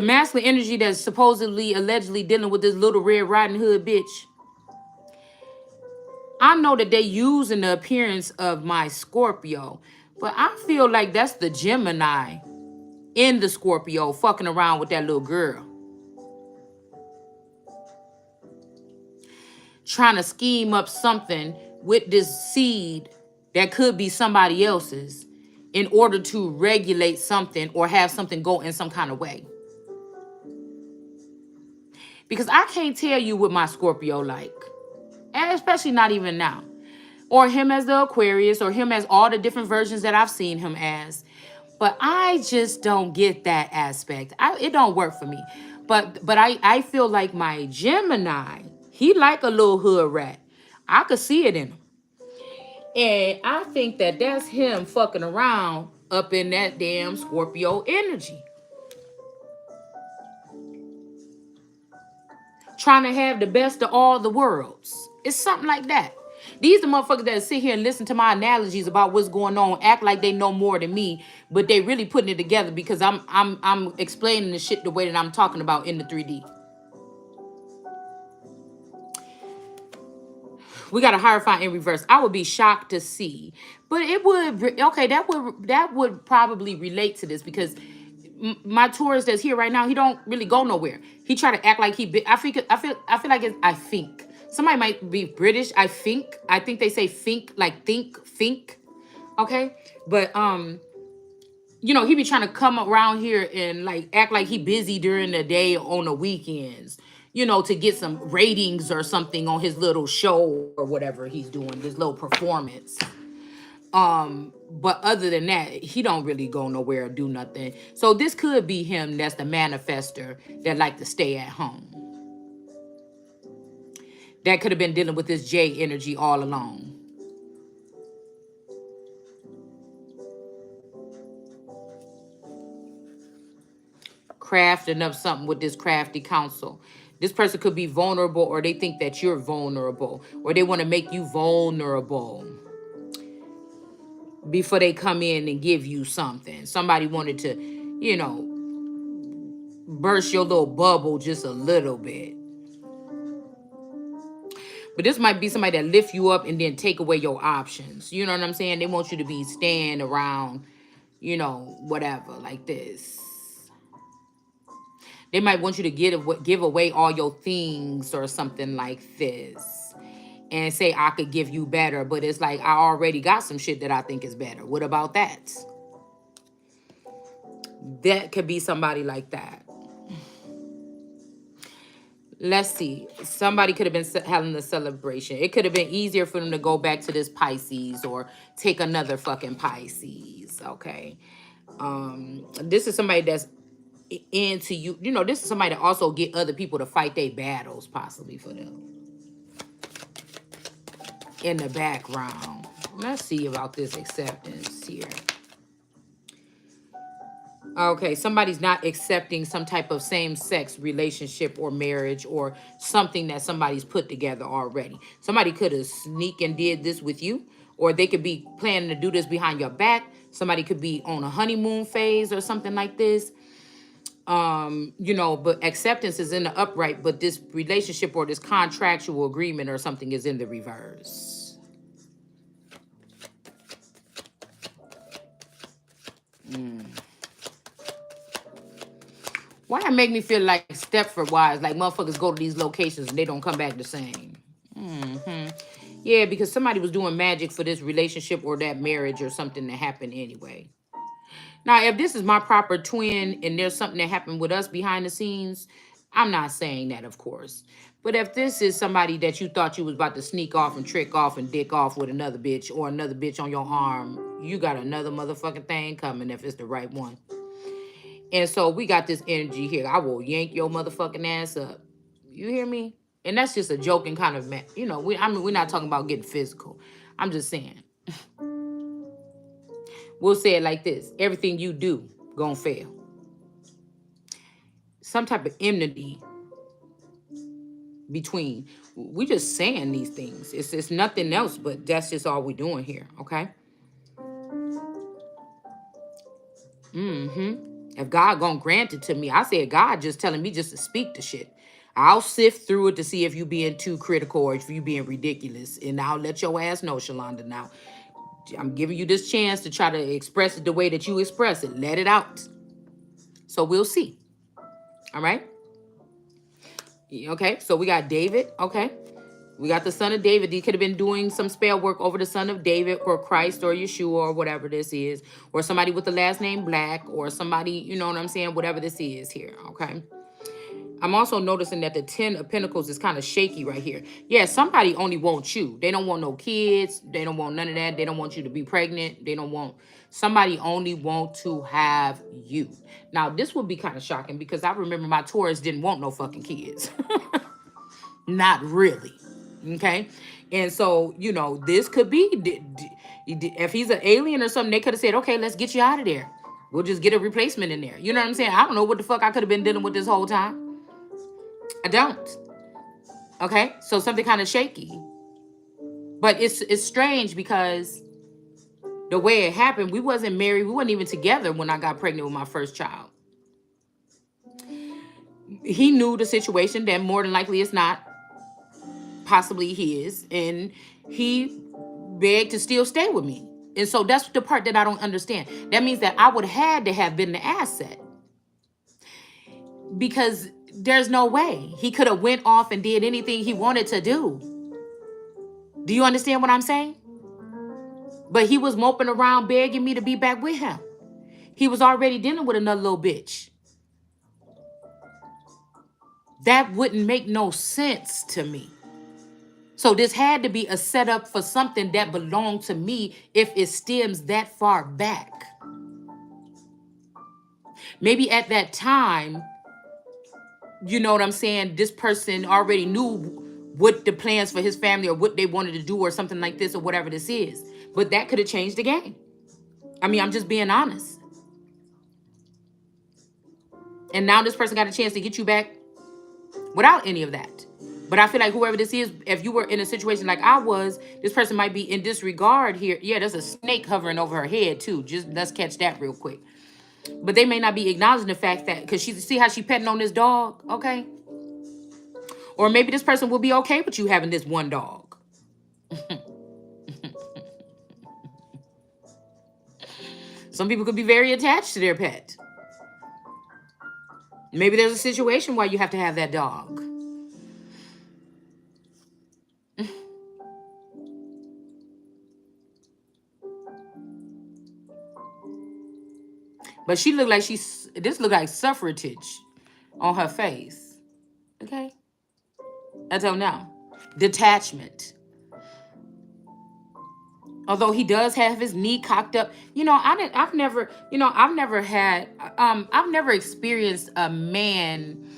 A: masculine energy that's supposedly allegedly dealing with this little Red Riding Hood bitch. I know that they using the appearance of my Scorpio, but I feel like that's the Gemini in the Scorpio fucking around with that little girl. Trying to scheme up something with this seed that could be somebody else's in order to regulate something or have something go in some kind of way. Because I can't tell you what my Scorpio like. And especially not even now. Or him as the Aquarius, or him as all the different versions that I've seen him as. But I just don't get that aspect. It don't work for me. But I feel like my Gemini, he like a little hood rat. I could see it in him. And I think that that's him fucking around up in that damn Scorpio energy. Trying to have the best of all the worlds. It's something like that. These are motherfuckers that sit here and listen to my analogies about what's going on, act like they know more than me, but they really putting it together because I'm explaining the shit the way that I'm talking about in the 3D. We got a Hierophant in reverse. I would be shocked to see, but it would, okay, that would probably relate to this because my Taurus that's here right now, he don't really go nowhere. He try to act like I feel like I think somebody might be British. I think they say think, like think. Okay, but you know, he be trying to come around here and like act like he busy during the day on the weekends, you know, to get some ratings or something on his little show or whatever he's doing, this little performance. But other than that, he don't really go nowhere or do nothing. So this could be him that's the manifester that like to stay at home. That could have been dealing with this J energy all along. Crafting up something with this crafty counsel. This person could be vulnerable, or they think that you're vulnerable, or they want to make you vulnerable before they come in and give you something. Somebody wanted to, you know, burst your little bubble just a little bit. But this might be somebody that lift you up and then take away your options. You know what I'm saying? They want you to be staying around, you know, whatever, like this. They might want you to give away all your things or something like this. And say, I could give you better. But it's like, I already got some shit that I think is better. What about that? That could be somebody like that. Let's see. Somebody could have been having a celebration. It could have been easier for them to go back to this Pisces or take another fucking Pisces. Okay. This is somebody that's into you. You know, this is somebody that also get other people to fight their battles possibly for them. In the background. Let's see about this acceptance here. Okay, somebody's not accepting some type of same-sex relationship or marriage or something that somebody's put together already. Somebody could have sneaked and did this with you, or they could be planning to do this behind your back. Somebody could be on a honeymoon phase or something like this. You know, but acceptance is in the upright, but this relationship or this contractual agreement or something is in the reverse. Why that make me feel like Stepford wives, like motherfuckers go to these locations and they don't come back the same? Yeah, because somebody was doing magic for this relationship or that marriage or something that happened anyway. Now, if this is my proper twin and there's something that happened with us behind the scenes, I'm not saying that, of course. But if this is somebody that you thought you was about to sneak off and trick off and dick off with another bitch or another bitch on your arm, you got another motherfucking thing coming if it's the right one. And so we got this energy here. I will yank your motherfucking ass up. You hear me? And that's just a joking kind of, we're not talking about getting physical. I'm just saying. We'll say it like this. Everything you do gonna fail. Some type of enmity between. We just saying these things. It's nothing else, but that's just all we doing here, okay? If God gonna grant it to me, I said God just telling me just to speak the shit. I'll sift through it to see if you being too critical or if you being ridiculous, and I'll let your ass know, Shalonda. Now, I'm giving you this chance to try to express it the way that you express it. Let it out. So we'll see. All right. Okay. So we got David. Okay. We got the son of David. He could have been doing some spell work over the son of David or Christ or Yeshua or whatever this is, or somebody with the last name Black or somebody, you know what I'm saying? Whatever this is here. Okay. I'm also noticing that the 10 of Pentacles is kind of shaky right here. Yeah, somebody only wants you. They don't want no kids. They don't want none of that. They don't want you to be pregnant. They don't want... Somebody only want to have you. Now, this would be kind of shocking because I remember my Taurus didn't want no fucking kids. Not really. Okay? And so, this could be... If he's an alien or something, they could have said, okay, let's get you out of there. We'll just get a replacement in there. You know what I'm saying? I don't know what the fuck I could have been dealing with this whole time. I don't. Okay? So something kind of shaky. But it's strange because the way it happened, we wasn't married. We weren't even together when I got pregnant with my first child. He knew the situation that more than likely it's not possibly his. And he begged to still stay with me. And so that's the part that I don't understand. That means that I would have had to have been the asset. Because there's no way he could have went off and did anything he wanted to do. Do you understand what I'm saying? But he was moping around begging me to be back with him. He was already dealing with another little bitch. That wouldn't make no sense to me. So this had to be a setup for something that belonged to me if it stems that far back. Maybe at that time, you know what I'm saying, this person already knew what the plans for his family or what they wanted to do or something like this or whatever this is. But that could have changed the game. I mean, I'm just being honest. And now this person got a chance to get you back without any of that. But I feel like whoever this is, if you were in a situation like I was, this person might be in disregard here. Yeah, there's a snake hovering over her head too. Just let's catch that real quick. But they may not be acknowledging the fact that, because she see how she petting on this dog, okay? Or maybe this person will be okay with you having this one dog. Some people could be very attached to their pet. Maybe there's a situation why you have to have that dog. But she looked like this looked like suffragage on her face. Okay? Until now. Detachment. Although he does have his knee cocked up. I've never experienced a man.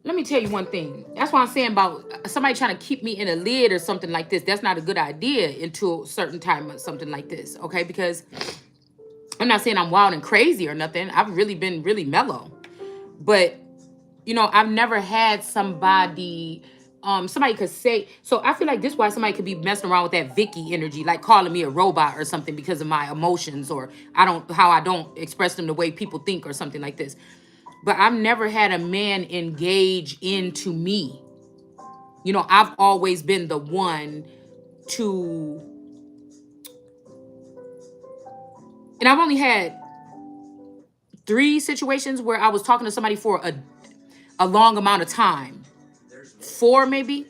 A: Let me tell you one thing. That's why I'm saying about somebody trying to keep me in a lid or something like this. That's not a good idea until a certain time or something like this. Okay? Because I'm not saying I'm wild and crazy or nothing. I've really been really mellow. But, I've never had somebody could say, so I feel like this is why somebody could be messing around with that Vicky energy, like calling me a robot or something because of my emotions or how I don't express them the way people think or something like this. But I've never had a man engage into me. I've always been the one to, and I've only had 3 situations where I was talking to somebody for a long amount of time. 4 maybe.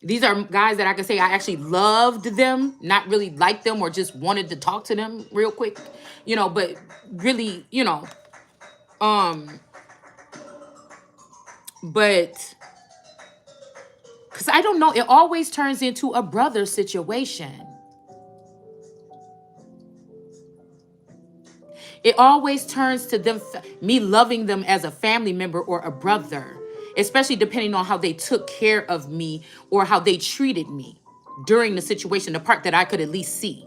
A: These are guys that I can say I actually loved them, not really liked them or just wanted to talk to them real quick, but really, um, but because I don't know, it always turns into a brother situation. It always turns to them, me loving them as a family member or a brother, especially depending on how they took care of me or how they treated me during the situation, the part that I could at least see.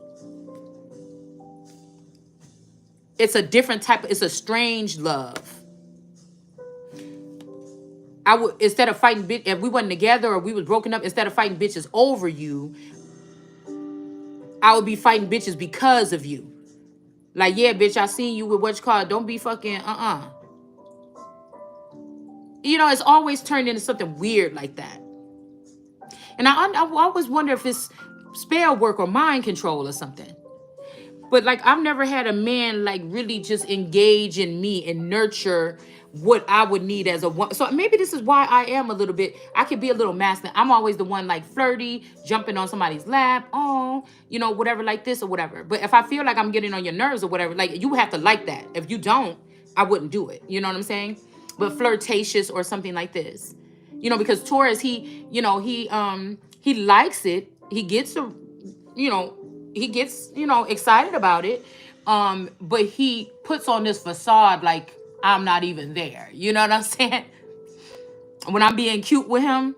A: It's a different type it's a strange love. I would, instead of fighting, if we wasn't together or we was broken up, instead of fighting bitches over you, I would be fighting bitches because of you. Like, yeah, bitch, I seen you with what you call, don't be fucking, It's always turned into something weird like that. And I always wonder if it's spell work or mind control or something. But like, I've never had a man like really just engage in me and nurture what I would need as a woman. So maybe this is why I am a little bit, I could be a little masculine. I'm always the one like flirty, jumping on somebody's lap, whatever, like this or whatever. But if I feel like I'm getting on your nerves or whatever, like, you have to like that. If you don't, I wouldn't do it. You know what I'm saying? But flirtatious or something like this. Because Taurus, he likes it. He gets excited about it. But he puts on this facade like I'm not even there. You know what I'm saying? When I'm being cute with him,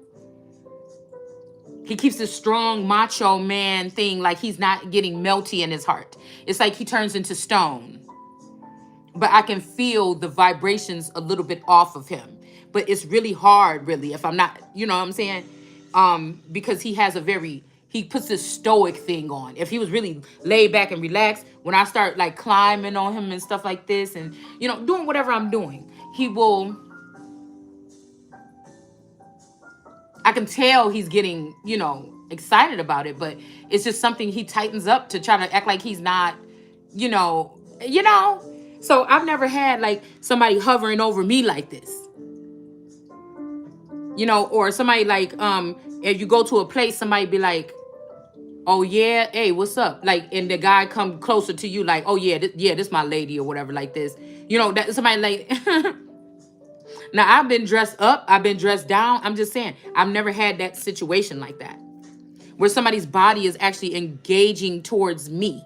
A: he keeps this strong macho man thing, like he's not getting melty in his heart. It's like he turns into stone. But I can feel the vibrations a little bit off of him. But it's really hard, really, if I'm not, you know what I'm saying? Because he puts this stoic thing on. If he was really laid back and relaxed, when I start like climbing on him and stuff like this and, doing whatever I'm doing, I can tell he's getting, excited about it, but it's just something he tightens up to try to act like he's not, you know. So I've never had like somebody hovering over me like this. Or somebody like, if you go to a place, somebody be like, oh yeah, hey, what's up? Like, and the guy come closer to you like, oh yeah, this my lady or whatever like this. That somebody like, now I've been dressed up, I've been dressed down. I'm just saying, I've never had that situation like that, where somebody's body is actually engaging towards me.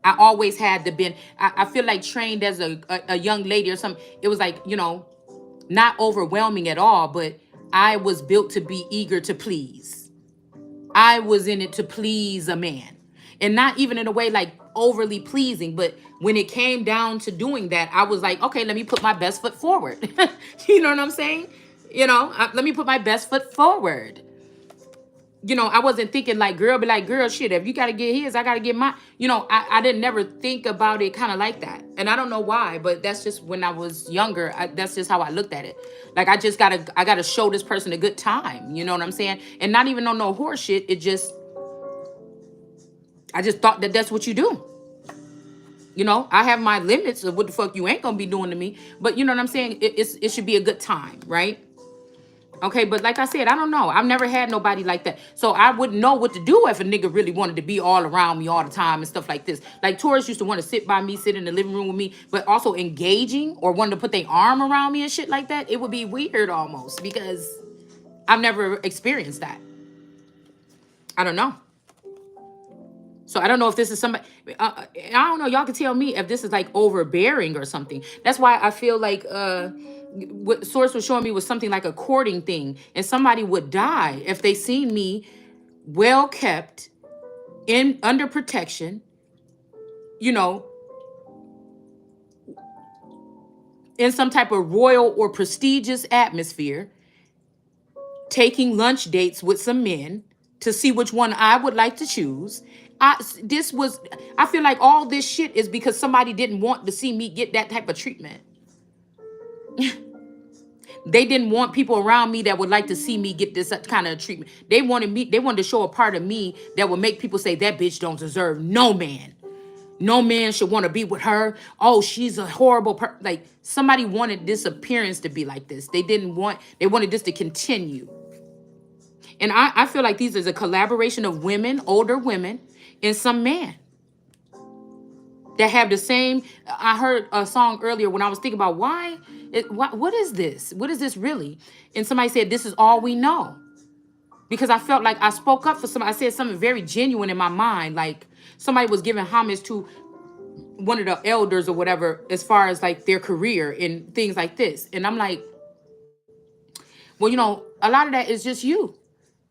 A: I always had to been, I feel like trained as a young lady or something. It was like, not overwhelming at all, but I was built to be eager to please. I was in it to please a man. And not even in a way like overly pleasing, but when it came down to doing that, I was like, okay, let me put my best foot forward. You know what I'm saying? Let me put my best foot forward. I wasn't thinking like, girl, be like, girl, shit, if you got to get his, I got to get mine. I didn't never think about it kind of like that. And I don't know why, but that's just when I was younger. That's just how I looked at it. Like, I got to show this person a good time. You know what I'm saying? And not even on no horse shit. I just thought that that's what you do. I have my limits of what the fuck you ain't going to be doing to me. But you know what I'm saying? It should be a good time, right? Okay, but like I said, I don't know. I've never had nobody like that. So I wouldn't know what to do if a nigga really wanted to be all around me all the time and stuff like this. Like, Taurus used to want to sit by me, sit in the living room with me, but also engaging or wanting to put their arm around me and shit like that. It would be weird almost because I've never experienced that. I don't know. So I don't know if this is somebody, I don't know. Y'all can tell me if this is like overbearing or something. That's why I feel like, what Source was showing me was something like a courting thing, and somebody would die if they seen me well kept in under protection, in some type of royal or prestigious atmosphere, taking lunch dates with some men to see which one I would like to choose. I feel like all this shit is because somebody didn't want to see me get that type of treatment. They didn't want people around me that would like to see me get this kind of treatment. They wanted to show a part of me that would make people say that bitch don't deserve no man. No man should want to be with her. Oh, she's a horrible person. Like, somebody wanted this appearance to be like this. They wanted this to continue. And I feel like these is a collaboration of women, older women, and some men that have the same. I heard a song earlier when I was thinking about what is this? What is this really? And somebody said, this is all we know. Because I felt like I spoke up for somebody. I said something very genuine in my mind. Like somebody was giving homage to one of the elders or whatever, as far as like their career and things like this. And I'm like, well, a lot of that is just you.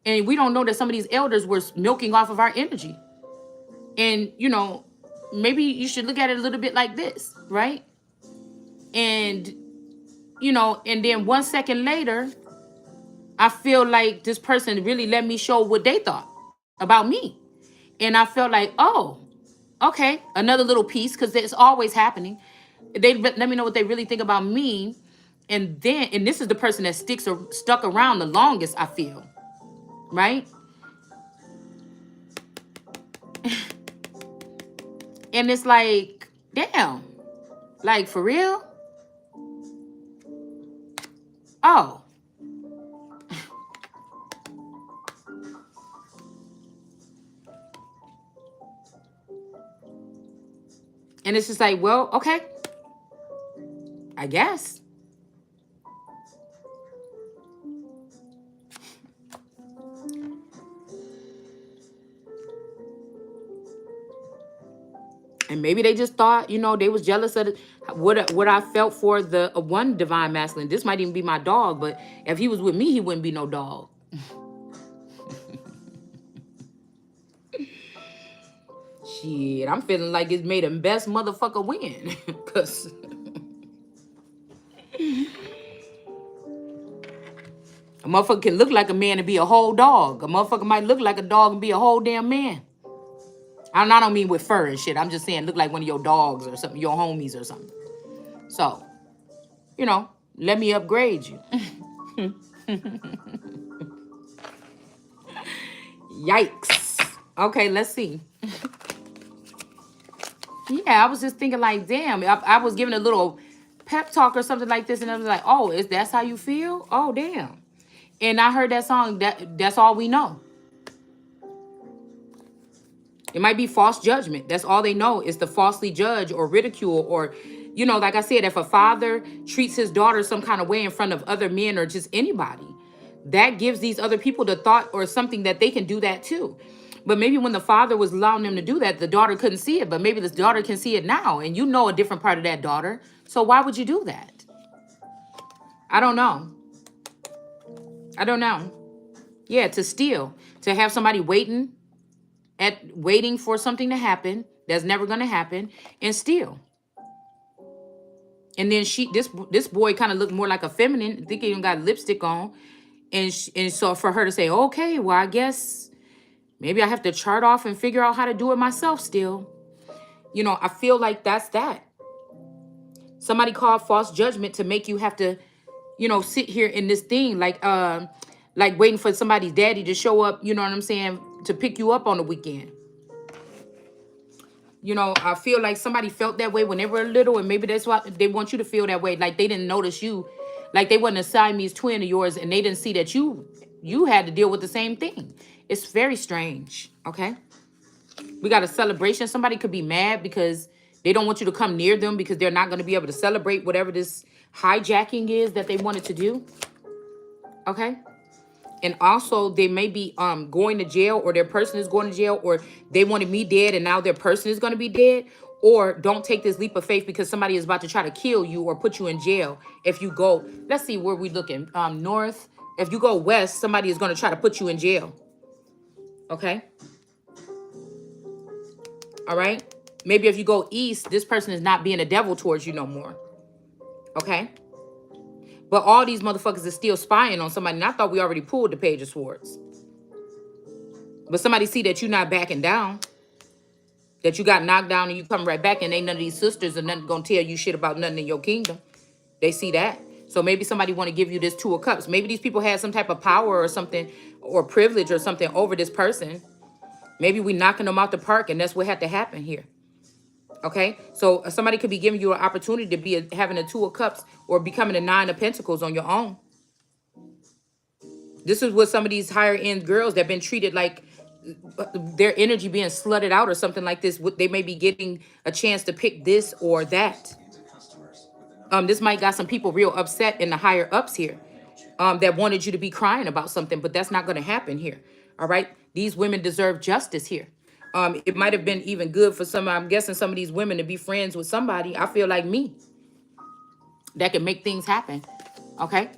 A: And we don't know that some of these elders were milking off of our energy. And, maybe you should look at it a little bit like this, right? And, and then 1 second later, I feel like this person really let me show what they thought about me. And I felt like, oh, okay, another little piece, because it's always happening. They let me know what they really think about me. And this is the person that stuck around the longest, I feel, right? And it's like, damn, like for real? Oh. And it's just like, well, okay, I guess. And maybe they just thought, they was jealous of what I felt for the one divine masculine. This might even be my dog, but if he was with me, he wouldn't be no dog. Shit, I'm feeling like it's made him best motherfucker win. Cause a motherfucker can look like a man and be a whole dog. A motherfucker might look like a dog and be a whole damn man. I don't mean with fur and shit. I'm just saying look like one of your dogs or something, your homies or something. So, let me upgrade you. Yikes. Okay, let's see. Yeah, I was just thinking like, damn, I was giving a little pep talk or something like this, and I was like, oh, that's how you feel? Oh, damn. And I heard that song, that's all we know. It might be false judgment. That's all they know is to falsely judge or ridicule or, like I said, if a father treats his daughter some kind of way in front of other men or just anybody, that gives these other people the thought or something that they can do that too. But maybe when the father was allowing them to do that, the daughter couldn't see it. But maybe this daughter can see it now. And a different part of that daughter. So why would you do that? I don't know. Yeah, to steal. To have somebody waiting for something to happen that's never going to happen and steal. And then this boy kind of looked more like a feminine. I think he even got lipstick on. And so for her to say, okay, well, I guess maybe I have to chart off and figure out how to do it myself still. I feel like that's that. Somebody called false judgment to make you have to, sit here in this thing like waiting for somebody's daddy to show up, you know what I'm saying, to pick you up on the weekend. I feel like somebody felt that way when they were little, and maybe that's why they want you to feel that way. Like they didn't notice you, like they wasn't a Siamese twin of yours, and they didn't see that you had to deal with the same thing. It's very strange, okay? We got a celebration. Somebody could be mad because they don't want you to come near them because they're not going to be able to celebrate whatever this hijacking is that they wanted to do, okay? And also, they may be going to jail, or their person is going to jail, or they wanted me dead and now their person is going to be dead. Or don't take this leap of faith because somebody is about to try to kill you or put you in jail. If you go, let's see, where we looking? North. If you go west, somebody is going to try to put you in jail. Okay? All right? Maybe if you go east, this person is not being a devil towards you no more. Okay? But all these motherfuckers are still spying on somebody. And I thought we already pulled the Page of Swords. But somebody see that you're not backing down. That you got knocked down and you come right back, and ain't none of these sisters or nothing gonna tell you shit about nothing in your kingdom. They see that. So maybe somebody want to give you this Two of Cups. Maybe these people had some type of power or something, or privilege or something over this person. Maybe we knocking them out the park, and that's what had to happen here. Okay, so somebody could be giving you an opportunity to be having a Two of Cups or becoming a Nine of Pentacles on your own. This is what some of these higher end girls that have been treated like their energy being slutted out or something like this. They may be getting a chance to pick this or that. This might got some people real upset in the higher ups here, that wanted you to be crying about something, but that's not going to happen here. All right. These women deserve justice here. It might have been even good for some, I'm guessing some of these women to be friends with somebody, I feel like me, that can make things happen. Okay.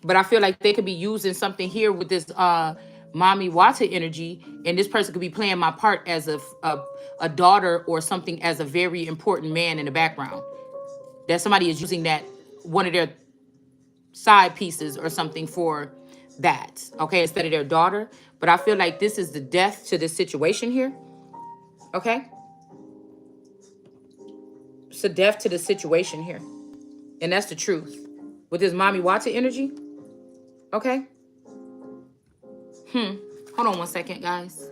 A: But I feel like they could be using something here with this mommy water energy, and this person could be playing my part as a daughter or something, as a very important man in the background. That somebody is using that, one of their side pieces or something for that, okay, instead of their daughter. But I feel like this is the death to this situation here, okay? It's a death to the situation here, and that's the truth. With this mommy water energy, okay? Hold on one second, guys.